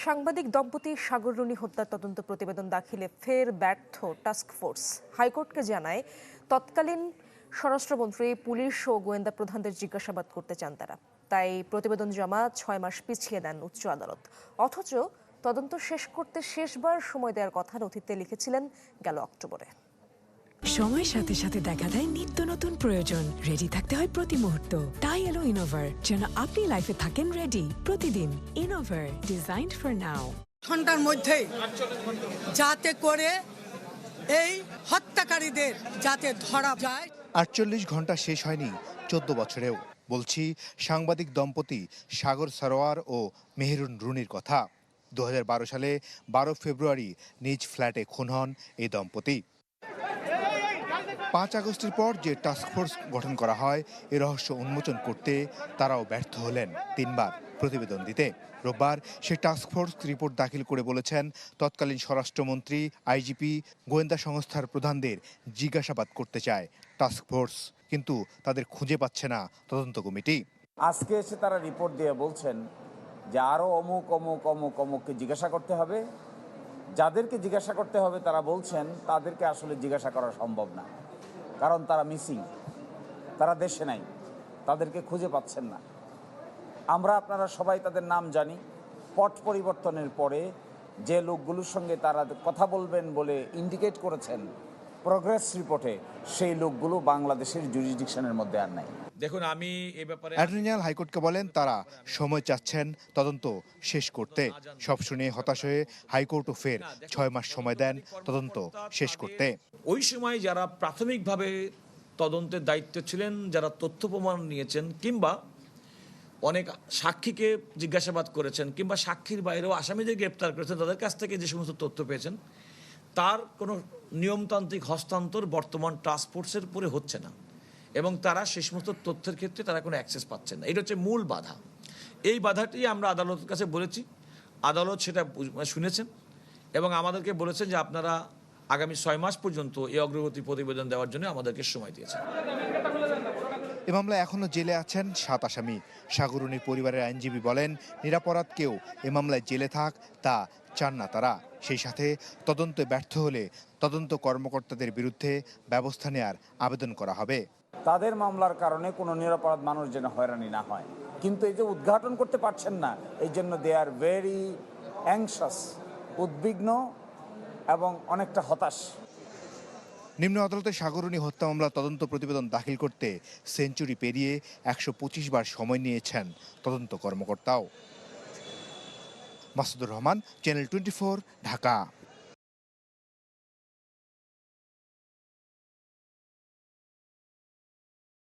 সাংবাদিক দম্পতি সাগর রুনি হত্যার তদন্ত প্রতিবেদন দাখিলে ফের ব্যর্থ টাস্কফোর্স। হাইকোর্টকে জানায় তৎকালীন স্বরাষ্ট্রমন্ত্রী, পুলিশ ও গোয়েন্দা প্রধানদের জিজ্ঞাসাবাদ করতে চান তারা। তাই প্রতিবেদন জমা 6 মাস পিছিয়ে দেন উচ্চ আদালত। অথচ তদন্ত শেষ করতে শেষবার সময় দেওয়ার কথা নথিতে লিখেছিলেন গেল অক্টোবরে। সময়ের সাথে সাথে দেখা দেয় নিত্য নতুন প্রয়োজন। রেডি থাকতে হয় প্রতি মুহূর্ত। তাই এলো ইনোভার, যেন আপনি লাইফে থাকেন রেডি প্রতিদিন। Innova, designed for now. ঘন্টার মধ্যেই যাতে করে এই হত্যাকারীদের যাতে ধরা যায়। 48 ঘন্টা শেষ হয়নি 14 বছরেও। বলছি সাংবাদিক দম্পতি সাগর সরোয়ার ও মেহেরুন রুনির কথা। 2012 সালে 12 ফেব্রুয়ারি নিজ ফ্ল্যাটে খুন হন এই দম্পতি। 5 আগস্টের পর যে টাস্কফোর্স গঠন করা হয় এ রহস্য উন্মোচন করতে তারাও ব্যর্থ হলেন 3 বার প্রতিবেদন দিতে। রোববার সে টাস্কফোর্স রিপোর্ট দাখিল করে বলেছেন তৎকালীন স্বরাষ্ট্রমন্ত্রী, আইজিপি, গোয়েন্দা সংস্থার প্রধানদের জিজ্ঞাসাবাদ করতে চায় টাস্কফোর্স, কিন্তু তাদের খুঁজে পাচ্ছে না তদন্ত কমিটি। আজকে এসে তারা রিপোর্ট দিয়ে বলছেন যে আরও অমুক অমুক অমুক অমুককে জিজ্ঞাসা করতে হবে। যাদেরকে জিজ্ঞাসা করতে হবে তারা বলছেন তাদেরকে আসলে জিজ্ঞাসা করা সম্ভব না, কারণ তারা মিসিং, তারা দেশে নাই, তাদেরকে খুঁজে পাচ্ছেন না। আমরা আপনারা সবাই তাদের নাম জানি। পট পরিবর্তনের পরে যে লোকগুলোর সঙ্গে তারা কথা বলবেন বলে ইন্ডিকেট করেছেন প্রোগ্রেস রিপোর্টে, সেই লোকগুলো বাংলাদেশের জুরিসডিকশনের মধ্যে আর নাই। দেখুন, আমি এই ব্যাপারে অ্যাটর্নি জেনারেল হাইকোর্টকে বলেন তারা সময় চাচ্ছেন তদন্ত শেষ করতে। সব শুনে হতাশ হয়ে হাইকোর্টও ফের 6 মাস সময় দেন তদন্ত শেষ করতে। ওই সময় যারা প্রাথমিকভাবে তদন্তের দায়িত্বে ছিলেন, যারা তথ্য প্রমাণ নিয়েছেন, কিংবা অনেক সাক্ষীকে জিজ্ঞাসাবাদ করেছেন, কিংবা সাক্ষীর বাইরেও আসামিদের গ্রেপ্তার করেছেন, তাদের কাছ থেকে যে সমস্ত তথ্য পেয়েছেন তার কোনো নিয়মতান্ত্রিক হস্তান্তর বর্তমান টাস্কফোর্সের উপরে হচ্ছে না, এবং তারা সে সমস্ত তথ্যের ক্ষেত্রে তারা কোনো অ্যাক্সেস পাচ্ছেন না। এটা হচ্ছে মূল বাধা। এই বাধাটি আমরা আদালতের কাছে বলেছি, আদালত সেটা শুনেছেন এবং আমাদেরকে বলেছেন যে আপনারা আগামী 6 মাস পর্যন্ত এই অগ্রগতি প্রতিবেদন দেওয়ার জন্য আমাদেরকে সময় দিয়েছেন। এ মামলায় এখনও জেলে আছেন 7 আসামি। সাগর রুনির পরিবারের আইনজীবী বলেন, নিরপরাধ কেউ এ মামলায় জেলে থাক তা চান না তারা। সেই সাথে তদন্তে ব্যর্থ হলে তদন্ত কর্মকর্তাদের বিরুদ্ধে ব্যবস্থা নেয়ার আবেদন করা হবে। তাদের মামলার কারণে কোনো নিরপরাধ মানুষ যেন হয়রানি না হয়, কিন্তু এই যে উদ্ঘাটন করতে পারছেন না, এই জন্য দে আর ভেরি অ্যাংশাস, উদ্বিগ্ন এবং অনেকটা হতাশ। নিম্ন আদালতে সাগর রুনি হত্যা মামলা তদন্ত প্রতিবেদন দাখিল করতে সেঞ্চুরি পেরিয়ে 125 বার সময় নিয়েছেন তদন্ত কর্মকর্তাও। মাসুদুর রহমান, চ্যানেল 24, ঢাকা।